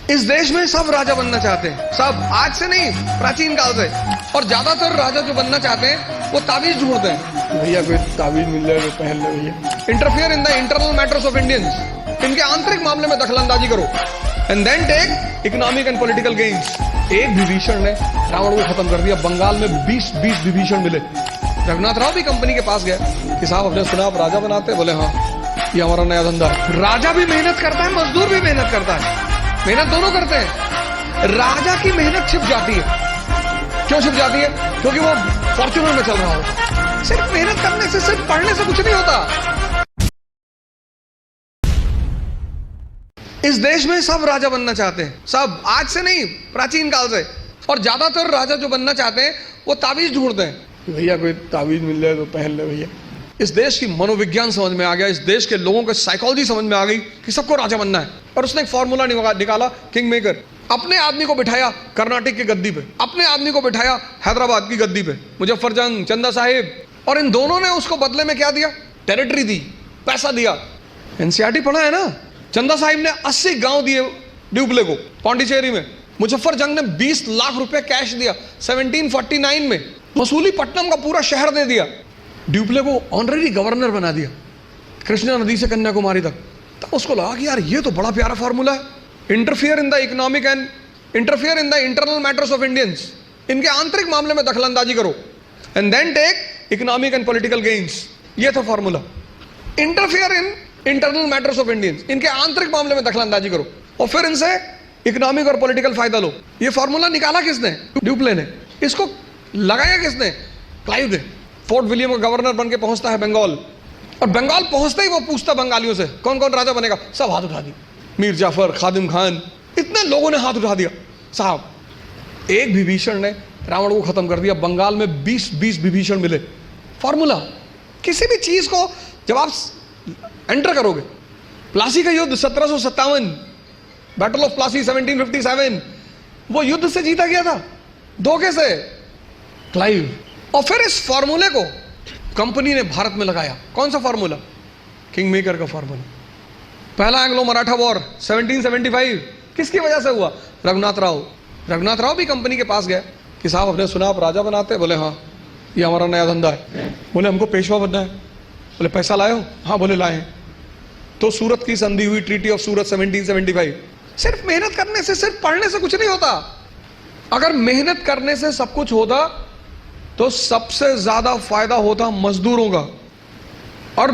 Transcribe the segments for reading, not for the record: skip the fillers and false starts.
इस देश में सब राजा बनना चाहते हैं, सब, आज से नहीं, प्राचीन काल से। और ज्यादातर राजा जो बनना चाहते हैं वो ताबीज ढूंढते हैं, भैया कोई ताबीज मिल जाए तो पहन लो भैया। Interfere in the internal matters of Indians, इनके आंतरिक मामले में दखलंदाजी करो, and then take economic and political gains. एक विभीषण ने रावण को खत्म कर दिया। बंगाल में 20 विभीषण मिले। रघुनाथ राव भी कंपनी के पास गया कि साहब अपने सुना आप राजा बनाते? बोले हाँ, ये हमारा नया धंधा है। राजा भी मेहनत करता है, मजदूर भी मेहनत करता है, मेहनत दोनों करते हैं। राजा की मेहनत छिप जाती है। क्यों छिप जाती है? क्योंकि वो फॉर्च्यूनर में चल रहा होता। सिर्फ मेहनत करने से, सिर्फ पढ़ने से कुछ नहीं होता। इस देश में सब राजा बनना चाहते हैं, सब, आज से नहीं, प्राचीन काल से। और ज्यादातर राजा जो बनना चाहते हैं वो ताबीज ढूंढते हैं, भैया कोई ताबीज मिल जाए तो पहन ले भैया। इस देश की मनोविज्ञान समझ में आ गया, इस देश के लोगों को साइकोलॉजी समझ में आ गई कि सबको राजा बनना है। और उसने एक फॉर्मूला निकाला, किंग मेकर। अपने आदमी को बिठाया कर्नाटक की गद्दी पे, अपने आदमी को बिठाया हैदराबाद की गद्दी पे, मुजफ्फरजंग, चंदा साहिब। और इन दोनों ने उसको बदले में क्या दिया? टेरिटरी दी, पैसा दिया। एनसीईआरटी पढ़ा है ना? चंदा साहिब ने 80 गांव दिए ड्यूप्ले को पांडिचेरी में। मुजफ्फरजंग ने 20 लाख रुपए कैश दिया 1749 में। मसूलीपट्टनम का पूरा शहर दे दिया। ड्यूप्ले को ऑनरेरी गवर्नर बना दिया, कृष्णा नदी से कन्याकुमारी तक। तो उसको लगा कि यार ये तो बड़ा प्यारा फॉर्मूला है। Interfere in the economic and interfere in the internal matters of Indians, इनके आंतरिक मामले में दखलंदाजी करो, and then take economic and political gains. ये था formula. Interfere in internal matters of Indians, इनके आंतरिक मामले में दखलंदाजी करो और फिर इनसे इकोनॉमिक और पॉलिटिकल फायदा लो। ये फॉर्मूला निकाला किसने? ड्यूप्ले ने। इसको लगाया किसने? क्लाइव ने। फोर्ट विलियम का गवर्नर बन के पहुंचता है बंगाल, और बंगाल पहुंचते ही वो पूछता बंगालियों से कौन कौन राजा बनेगा। सब हाथ उठा दिए, मीर जाफर, खादिम खान, इतने लोगों ने हाथ उठा दिया। साहब एक विभीषण ने रावण को खत्म कर दिया। बंगाल में 20 विभीषण मिले। फॉर्मूला, किसी भी चीज को जब आप एंटर करोगे, प्लासी का युद्ध 1757, बैटल ऑफ प्लासी 1757, वो युद्ध से जीता गया था, धोखे से, क्लाइव। और फिर इस फॉर्मूले को कंपनी ने भारत में लगाया। कौन सा फॉर्मूला? किंग मेकर का फॉर्मूला। पहला एंग्लो मराठा वॉर 1775 किसकी वजह से हुआ? रघुनाथ राव। रघुनाथ राव भी कंपनी के पास गया कि साहब अपने सुना आप राजा बनाते? बोले हाँ, ये हमारा नया धंधा है। बोले हमको पेशवा बनना है। बोले पैसा लाए हो? हाँ। बोले लाए हैं। तो सूरत की संधि हुई, ट्रीटी ऑफ सूरत 1775। सिर्फ मेहनत करने से, सिर्फ पढ़ने से कुछ नहीं होता। अगर मेहनत करने से सब कुछ होता तो सबसे ज्यादा फायदा होता मजदूरों का। और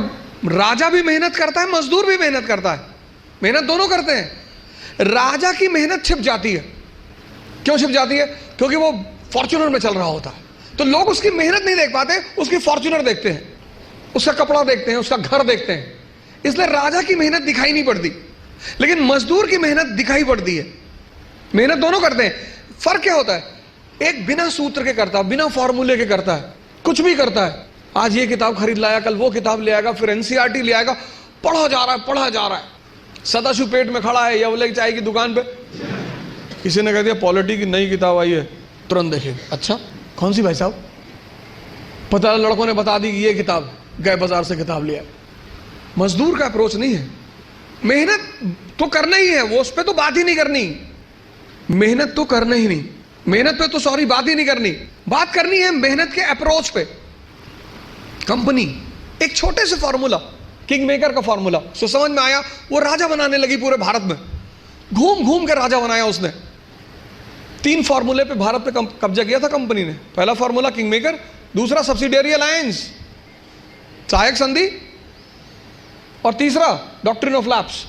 राजा भी मेहनत करता है, मजदूर भी मेहनत करता है, मेहनत दोनों करते हैं। राजा की मेहनत छिप जाती है। क्यों छिप जाती है? क्योंकि वो फॉर्च्यूनर में चल रहा होता है। तो लोग उसकी मेहनत नहीं देख पाते, उसकी फॉर्च्यूनर देखते हैं, उसका कपड़ा देखते हैं, उसका घर देखते हैं। इसलिए राजा की मेहनत दिखाई नहीं पड़ती, लेकिन मजदूर की मेहनत दिखाई पड़ती है। मेहनत दोनों करते हैं। फर्क क्या होता है? एक बिना सूत्र के करता है, बिना फॉर्मूले के करता है, कुछ भी करता है। आज ये किताब खरीद लाया, कल वो किताब ले आएगा, फिर एनसीईआरटी ले आएगा, पढ़ा जा रहा है, पढ़ा जा रहा है। सदाशिव पेट में खड़ा है यवले चाय की दुकान पे, किसी ने कह दिया पॉलिटी की नई किताब आई है, तुरंत देखे, अच्छा कौन सी भाई साहब? पता लड़कों ने बता दी कि ये किताब, गए बाजार से किताब लिया। मजदूर का अप्रोच नहीं है। मेहनत तो करना ही है, वो उस पर तो बात ही नहीं करनी। मेहनत तो करना ही नहीं, मेहनत पे तो सॉरी बात ही नहीं करनी। बात करनी है मेहनत के अप्रोच पे। कंपनी एक छोटे से फॉर्मूला, किंग मेकर का फॉर्मूला, सो समझ में आया, वो राजा बनाने लगी पूरे भारत में। घूम घूम कर राजा बनाया उसने। 3 फॉर्मूले पे भारत पे कब्जा किया था कंपनी ने। पहला फॉर्मूला किंग मेकर, दूसरा सब्सिडियरी अलायंस, सहायक संधि, और तीसरा डॉक्ट्रिन ऑफ लैप्स।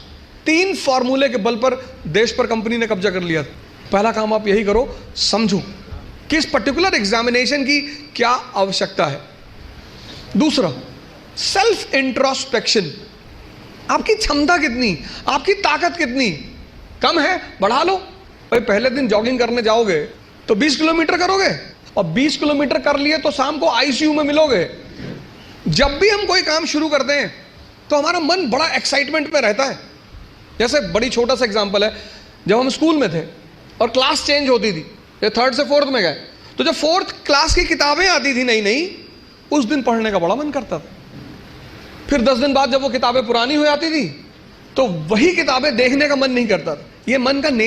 3 फॉर्मूले के बल पर देश पर कंपनी ने कब्जा कर लिया था। पहला काम आप यही करो, समझो कि इस पर्टिकुलर एग्जामिनेशन की क्या आवश्यकता है। दूसरा, सेल्फ इंट्रोस्पेक्शन। आपकी क्षमता कितनी, आपकी ताकत कितनी, कम है, बढ़ा लो। भाई पहले दिन जॉगिंग करने जाओगे तो 20 किलोमीटर करोगे, और 20 किलोमीटर कर लिए तो शाम को आईसीयू में मिलोगे। जब भी हम कोई काम शुरू करते हैं तो हमारा मन बड़ा एक्साइटमेंट में रहता है। जैसे बड़ी छोटा सा एग्जांपल है, जब हम स्कूल में थे और क्लास चेंज होती थी, ये 3rd से 4th में गए, तो जब 4th क्लास की किताबें आती थी नई नई, उस दिन पढ़ने का बड़ा मन करता था। फिर 10 दिन बाद जब वो किताबें पुरानी हो जाती थी तो वही किताबें देखने का मन नहीं करता था। ये मन का नेचर